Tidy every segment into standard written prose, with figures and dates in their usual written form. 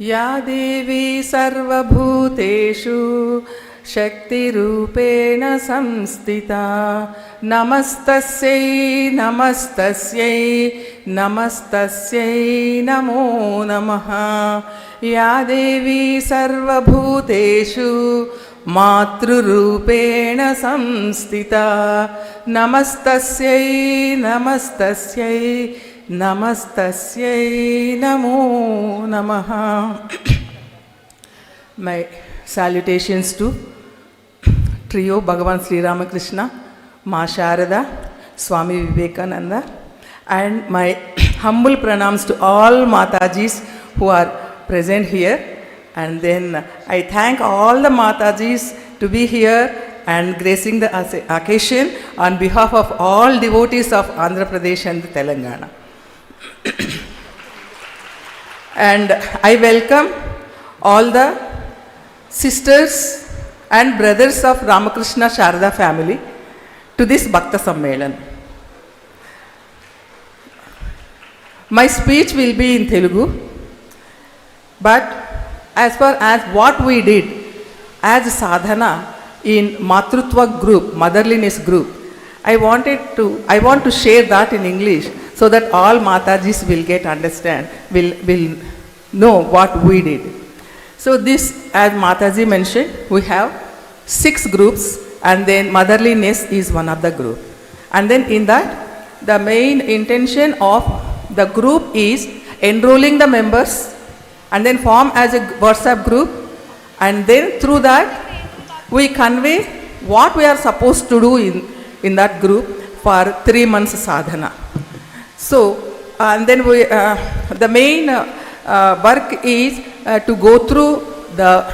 या देवी सर्वभूतेषु शक्तिरूपेण संस्थिता नमस्तस्यै नमस्तस्यै नमस्तस्यै नमो नमः। या देवी सर्वभूतेषु मातृरूपेण संस्थिता नमस्तस्यै नमस्तस्यै नमस्तस्यै नमो नमः। My salutations to trio Bhagavan Sri Ramakrishna, Ma Sharada, Swami Vivekananda, and my humble pranams to all Matajis who are present here. And then I thank all the Matajis to be here and gracing the occasion on behalf of all devotees of Andhra Pradesh and Telangana. And I welcome all the sisters and brothers of Ramakrishna Sharada family to this Bhakta Sammelan. My speech will be in Telugu, but as far as what we did as sadhana in Matrutva group, motherliness group, I want to share that in English so that all Matajis will will know what we did. So this, as Mataji mentioned, we have 6 groups, and then motherliness is one of the group. And then in that, the main intention of the group is enrolling the members and then form as a WhatsApp group, and then through that we convey what we are supposed to do in that group for 3 months sadhana. So and then we the main work is to go through the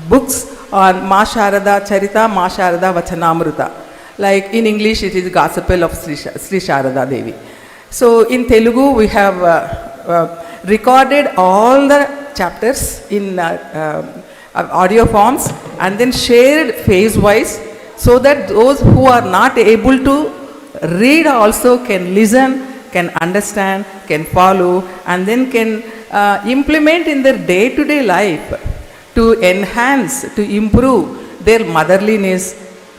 books on Ma Sharada Charita, Ma Sharada Vachanamruta. Like in English it is Gospel of Sri Sharada Devi. So in Telugu we have recorded all the chapters in audio forms and then shared phase wise, so that those who are not able to read also can listen, can understand, can follow, and then can implement in their day-to-day life to enhance, to improve their motherliness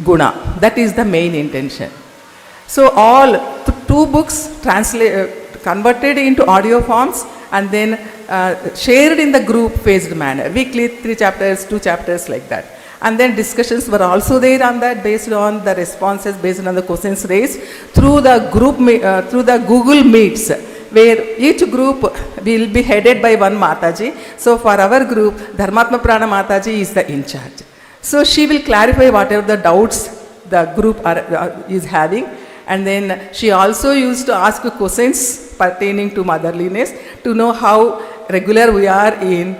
guna. That is the main intention. So all 2 books converted into audio forms and then shared in the group phased manner, weekly 3 chapters, 2 chapters, like that. And then discussions were also there on that, based on the responses, based on the questions raised through the group through the Google Meets, where each group will be headed by one Mataji. So for our group, Dharmatma Prana Mataji is the in charge. So she will clarify whatever the doubts the group is having, and then she also used to ask questions pertaining to motherliness to know how regular we are in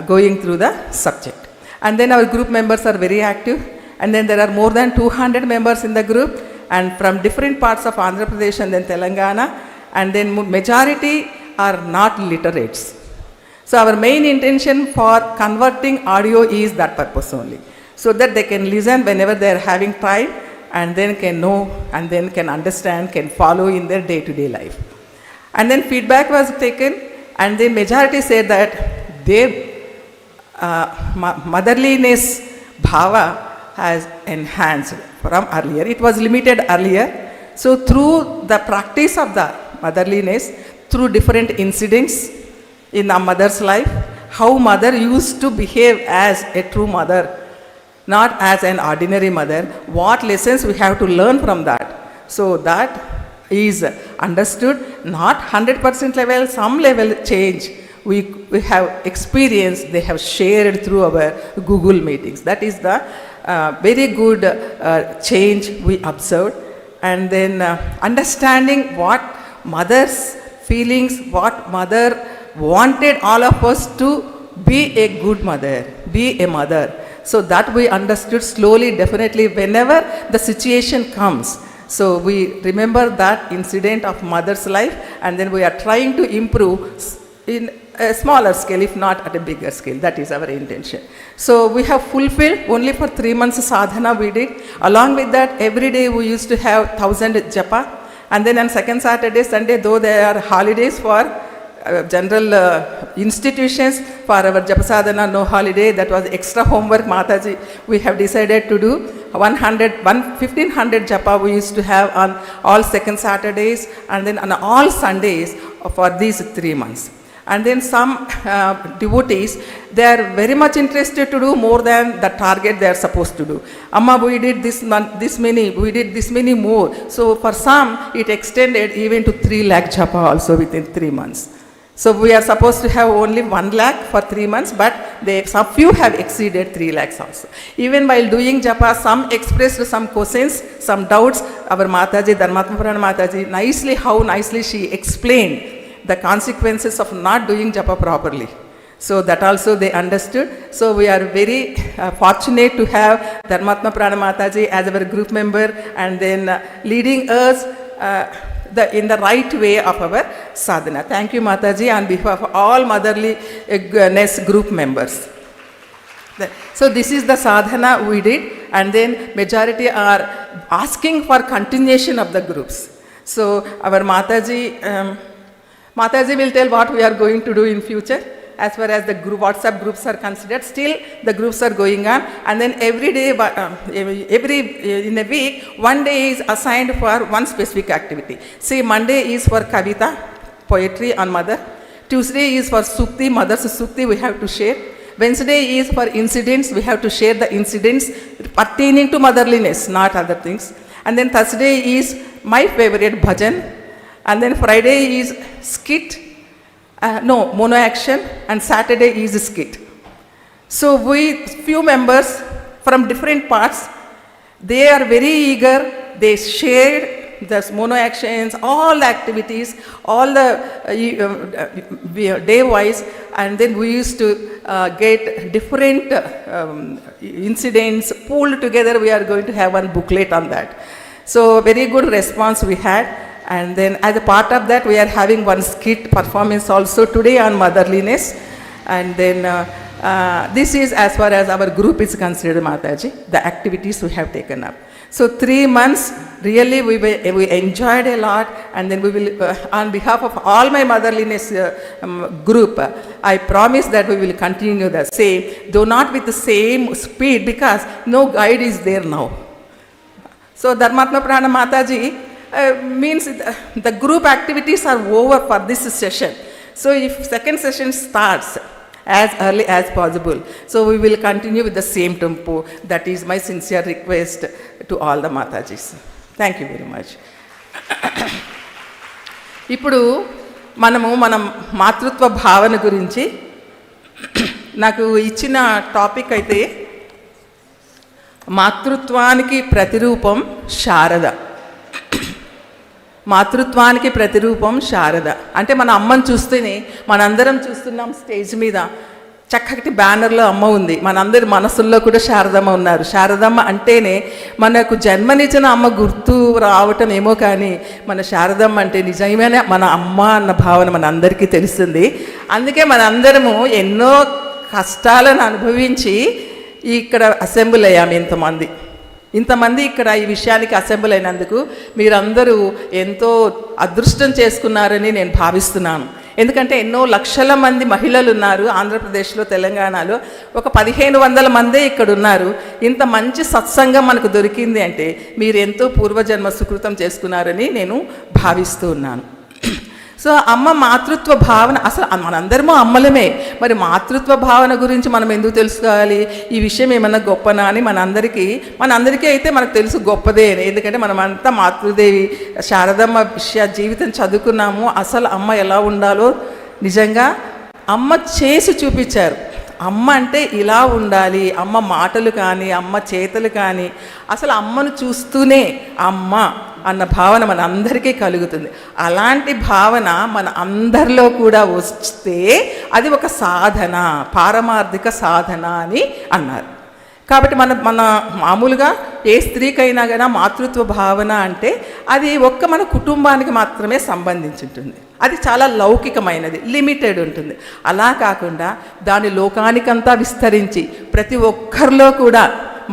going through the subject. And then our group members are very active, and then there are more than 200 members in the group, and from different parts of Andhra Pradesh and then Telangana, and then majority are not literates. So our main intention for converting audio is that purpose only, so that they can listen whenever they are having time, and then can know, and then can understand, can follow in their day-to-day life. And then feedback was taken, and the majority said that their motherliness bhava has enhanced from earlier. It was limited earlier. So through the practice of the motherliness, through different incidents in a mother's life, how mother used to behave as a true mother, not as an ordinary mother, what lessons we have to learn from that. So that is understood, not 100% level, some level change we have experienced, they have shared through our Google meetings. That is the very good change we observed. And then understanding what mother's feelings, what mother wanted all of us to be a good mother, be a mother. So that we understood slowly, definitely, whenever the situation comes. So we remember that incident of mother's life, and then we are trying to improve in a smaller scale, if not at a bigger scale. That is our intention. So we have fulfilled only for 3 months sadhana we did. Along with that, every day we used to have 1000 japa, and then on second Saturday, Sunday, though there are holidays for general institutions for our Japasadhana, no holiday. That was extra homework, Mataji. We have decided to do 1,500 japa we used to have on all second Saturdays and then on all Sundays for these 3 months. And then some devotees, they are very much interested to do more than the target they are supposed to do. Amma, we did this many, we did this many more. So for some, it extended even to 3 lakh japa also within 3 months. So we are supposed to have only 1 lakh for 3 months, but some few have exceeded 3 lakhs also. Even while doing japa, some expressed some questions, some doubts. Our Mataji, Dharmatma Purana Mataji, how nicely she explained the consequences of not doing japa properly. So that also they understood. So we are very fortunate to have Dharmatma Purana Mataji as our group member and then leading us in the right way of our sadhana. Thank you, Mataji, on behalf of all motherliness group members. So this is the sadhana we did, and then majority are asking for continuation of the groups. So our Mataji will tell what we are going to do in future as far as the WhatsApp groups are considered. Still the groups are going on, and then every day, in a week, 1 day is assigned for one specific activity. Say Monday is for Kavita, poetry on mother. Tuesday is for Sukti, mother's Sukti we have to share. Wednesday is for incidents, we have to share the incidents pertaining to motherliness, not other things. And then Thursday is my favorite bhajan. And then Friday is skit, mono action, and Saturday is skit. So we, few members from different parts, they are very eager, they shared the mono actions, all the activities, all the day wise, and then we used to get different incidents pulled together. We are going to have one booklet on that. So very good response we had. And then as a part of that, we are having one skit performance also today on motherliness. And then this is as far as our group is considered, Mataji, the activities we have taken up. So 3 months, really we enjoyed a lot. And then we will, on behalf of all my motherliness group, I promise that we will continue the same, though not with the same speed because no guide is there now. So Dharmatma Purana Mataji, means the group activities are over for this session. So if second session starts as early as possible, so we will continue with the same tempo. That is my sincere request to all the Matajis. Thank you very much. ఇప్పుడు మన మాతృత్వ భావన గురించి నాకు ఇచ్చిన topic అయితే మాతృత్వానికి ప్రతిరూపం శారద. మాతృత్వానికి ప్రతిరూపం శారద అంటే మన అమ్మని చూస్తేనే మనందరం చూస్తున్నాం స్టేజ్ మీద చక్కటి బ్యానర్లో అమ్మ ఉంది, మనందరి మనసుల్లో కూడా శారదమ్మ ఉన్నారు. శారదమ్మ అంటేనే మనకు జన్మనిచ్చిన అమ్మ గుర్తు రావటం ఏమో కానీ మన శారదమ్మ అంటే నిజమైన మన అమ్మ అన్న భావన మన అందరికీ తెలుస్తుంది. అందుకే మనందరము ఎన్నో కష్టాలను అనుభవించి ఇక్కడ అసెంబ్లీ అయ్యాము. ఇంతమంది ఇక్కడ ఈ విషయానికి అసెంబ్లీ అయినందుకు మీరందరూ ఎంతో అదృష్టం చేసుకున్నారని నేను భావిస్తున్నాను. ఎందుకంటే ఎన్నో లక్షల మంది మహిళలు ఉన్నారు ఆంధ్రప్రదేశ్లో, తెలంగాణలో. ఒక 1500 మందే ఇక్కడ ఉన్నారు. ఇంత మంచి సత్సంగం మనకు దొరికింది అంటే మీరు ఎంతో పూర్వజన్మ సుకృతం చేసుకున్నారని నేను భావిస్తూ ఉన్నాను. సో అమ్మ మాతృత్వ భావన, అసలు మనందరము అమ్మలమే, మరి మాతృత్వ భావన గురించి మనం ఎందుకు తెలుసుకోవాలి? ఈ విషయం ఏమన్నా గొప్పనా అని మనందరికీ అయితే మనకు తెలుసు గొప్పదే అని. ఎందుకంటే మనమంతా మాతృదేవి శారదమ్మ జీవితం చదువుకున్నాము. అసలు అమ్మ ఎలా ఉండాలో నిజంగా అమ్మ చేసి చూపించారు. అమ్మ అంటే ఇలా ఉండాలి, అమ్మ మాటలు కానీ అమ్మ చేతలు కానీ, అసలు అమ్మను చూస్తూనే అమ్మ అన్న భావన మన అందరికీ కలుగుతుంది. అలాంటి భావన మన అందరిలో కూడా వస్తే అది ఒక సాధన, పారమార్థిక సాధన అని అన్నారు. కాబట్టి మన మామూలుగా ఏ స్త్రీకైనా కానీ మాతృత్వ భావన అంటే అది మన కుటుంబానికి మాత్రమే సంబంధించి ఉంటుంది. అది చాలా లౌకికమైనది, లిమిటెడ్ ఉంటుంది. అలా కాకుండా దాని లోకానికంతా విస్తరించి ప్రతి ఒక్కరిలో కూడా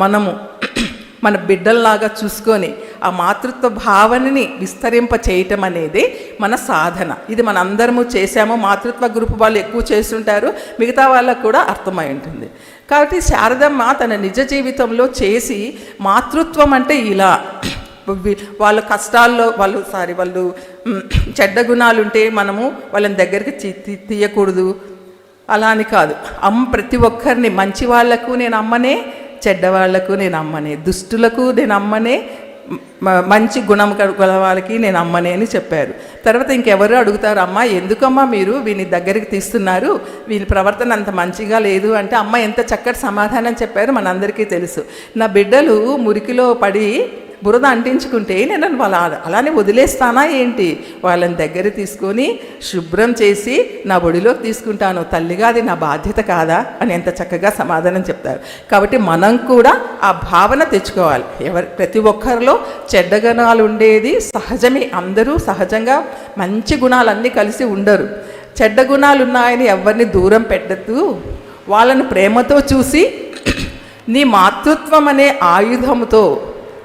మనము మన బిడ్డల్లాగా చూసుకొని ఆ మాతృత్వ భావనని విస్తరింప చేయటం అనేది మన సాధన. ఇది మన అందరము చేశాము. మాతృత్వ గ్రూప్ వాళ్ళు ఎక్కువ చేస్తుంటారు, మిగతా వాళ్ళకు కూడా అర్థమై ఉంటుంది. కాబట్టి శారదమ్మ తన నిజ జీవితంలో చేసి మాతృత్వం అంటే ఇలా వాళ్ళ కష్టాల్లో వాళ్ళు చెడ్డ గుణాలు ఉంటే మనము వాళ్ళని దగ్గరికి తీయకూడదు, అలా అని కాదు. ప్రతి ఒక్కరిని, మంచి వాళ్లకు నేను అమ్మనే, చెడ్డవాళ్లకు నేను అమ్మనే, దుష్టులకు నేను అమ్మనే, మంచి గుణం గల వాళ్ళకి నేను అమ్మనే అని చెప్పారు. తర్వాత ఇంకెవరు అడుగుతారు, అమ్మ ఎందుకమ్మా మీరు వీని దగ్గరికి తీస్తున్నారు, వీని ప్రవర్తన అంత మంచిగా లేదు అంటే అమ్మ ఎంత చక్కటి సమాధానం చెప్పారు మనందరికీ తెలుసు. నా బిడ్డలు మురికిలో పడి బురద అంటించుకుంటే నేను అలానే వదిలేస్తానా ఏంటి? వాళ్ళని దగ్గర తీసుకొని శుభ్రం చేసి నా ఒడిలోకి తీసుకుంటాను, తల్లిగా అది నా బాధ్యత కాదా అని ఎంత చక్కగా సమాధానం చెప్తారు. కాబట్టి మనం కూడా ఆ భావన తెచ్చుకోవాలి. ప్రతి ఒక్కరిలో చెడ్డ గుణాలు ఉండేది సహజమే. అందరూ సహజంగా మంచి గుణాలన్నీ కలిసి ఉండరు. చెడ్డ గుణాలు ఉన్నాయని ఎవరిని దూరం పెట్టద్దు. వాళ్ళని ప్రేమతో చూసి నీ మాతృత్వం అనే ఆయుధముతో,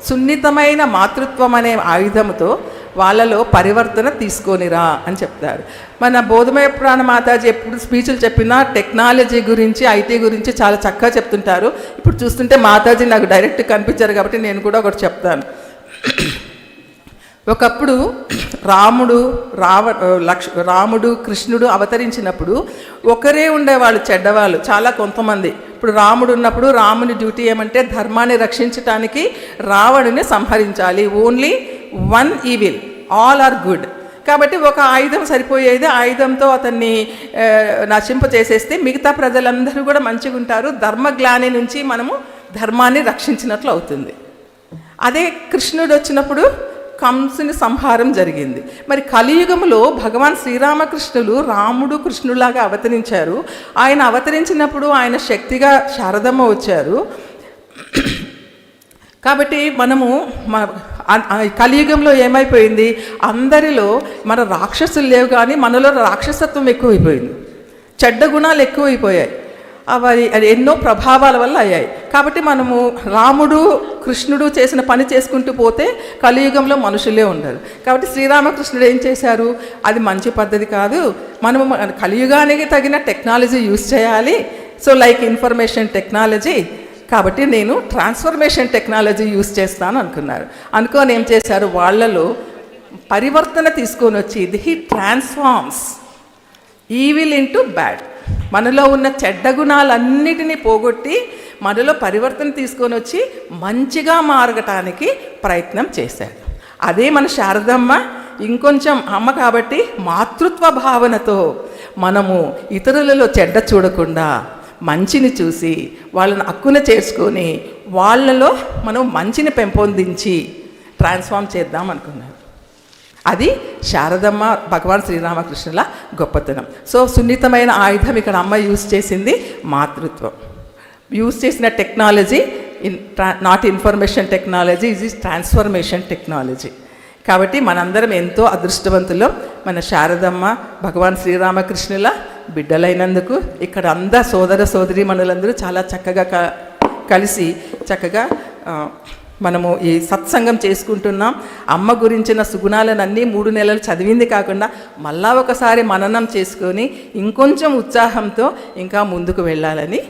సున్నితమైన మాతృత్వం అనే ఆయుధంతో వాళ్ళలో పరివర్తన తీసుకొనిరా అని చెప్తారు. మన బోధమయ పురాణ మాతాజీ ఎప్పుడు స్పీచ్లు చెప్పినా టెక్నాలజీ గురించి, ఐటీ గురించి చాలా చక్కగా చెప్తుంటారు. ఇప్పుడు చూస్తుంటే మాతాజీ నాకు డైరెక్ట్ కనిపించారు కాబట్టి నేను కూడా ఒకటి చెప్తాను. ఒకప్పుడు రాముడు కృష్ణుడు అవతరించినప్పుడు ఒకరే ఉండేవాళ్ళు చెడ్డవాళ్ళు, చాలా కొంతమంది. ఇప్పుడు రాముడు ఉన్నప్పుడు రాముని డ్యూటీ ఏమంటే ధర్మాన్ని రక్షించటానికి రావణుని సంహరించాలి. Only one evil, all are good. కాబట్టి ఒక ఆయుధం సరిపోయేది. ఆయుధంతో అతన్ని నశింపచేసేస్తే మిగతా ప్రజలందరూ కూడా మంచిగా ఉంటారు. ధర్మగ్లాని నుంచి మనము ధర్మాన్ని రక్షించినట్లు అవుతుంది. అదే కృష్ణుడు వచ్చినప్పుడు కంసుని సంహారం జరిగింది. మరి కలియుగంలో భగవాన్ శ్రీరామకృష్ణులు రాముడు కృష్ణులాగా అవతరించారు. ఆయన అవతరించినప్పుడు ఆయన శక్తిగా శారదమ్మ వచ్చారు. కాబట్టి మనము కలియుగంలో ఏమైపోయింది, అందరిలో మన రాక్షసులు లేవు కానీ మనలో రాక్షసత్వం ఎక్కువైపోయింది, చెడ్డ గుణాలు ఎక్కువైపోయాయి. అది ఎన్నో ప్రభావాల వల్ల అయ్యాయి. కాబట్టి మనము రాముడు కృష్ణుడు చేసిన పని చేసుకుంటూ పోతే కలియుగంలో మనుషులే ఉండరు. కాబట్టి శ్రీరామకృష్ణుడు ఏం చేశారు, అది మంచి పద్ధతి కాదు, మనము కలియుగానికి తగిన టెక్నాలజీ యూజ్ చేయాలి. So like information technology. కాబట్టి నేను ట్రాన్స్ఫర్మేషన్ టెక్నాలజీ యూజ్ చేస్తాను అనుకున్నారు. అనుకోని ఏం చేశారు, వాళ్ళలో పరివర్తన తీసుకొని వచ్చి he transforms evil into bad. మనలో ఉన్న చెడ్డ గుణాలన్నిటినీ పోగొట్టి మనలో పరివర్తన తీసుకొని వచ్చి మంచిగా మారగటానికి ప్రయత్నం చేశారు. అదే మన శారదమ్మ. ఇంకొంచెం అమ్మ కాబట్టి మాతృత్వ భావనతో మనము ఇతరులలో చెడ్డ చూడకుండా మంచిని చూసి వాళ్ళని హక్కున చేసుకొని వాళ్ళలో మనం మంచిని పెంపొందించి ట్రాన్స్ఫార్మ్ చేద్దాం అనుకున్నారు. అది శారదమ్మ భగవాన్ శ్రీరామకృష్ణుల గొప్పతనం. సో సున్నితమైన ఆయుధం ఇక్కడ అమ్మ యూజ్ చేసింది మాతృత్వం. యూజ్ చేసిన టెక్నాలజీ నాట్ ఇన్ఫర్మేషన్ టెక్నాలజీ, ఇది ట్రాన్స్ఫర్మేషన్ టెక్నాలజీ. కాబట్టి మనందరం ఎంతో అదృష్టవంతులం. మన శారదమ్మ భగవాన్ శ్రీరామకృష్ణుల బిడ్డలైనందుకు ఇక్కడ సోదర సోదరి మనులందరూ చాలా చక్కగా కలిసి చక్కగా మనము ఈ సత్సంగం చేసుకుంటున్నాం. అమ్మ గురించిన సుగుణాలనన్నీ 3 నెలలు చదివింది కాకుండా మళ్ళా ఒకసారి మననం చేసుకొని ఇంకొంచెం ఉత్సాహంతో ఇంకా ముందుకు వెళ్ళాలని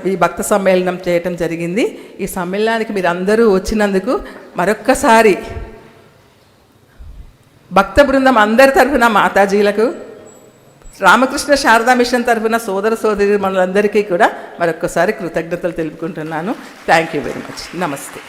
ఈ భక్త సమ్మేళనం చేయటం జరిగింది. ఈ సమ్మేళనానికి మీరు అందరూ వచ్చినందుకు మరొక్కసారి భక్త బృందం అందరి తరఫున మాతాజీలకు, రామకృష్ణ శారదా మిషన్ తరఫున సోదర సోదరి మనందరికీ కూడా మరొక్కసారి కృతజ్ఞతలు తెలుపుకుంటున్నాను. Thank you very much. నమస్తే.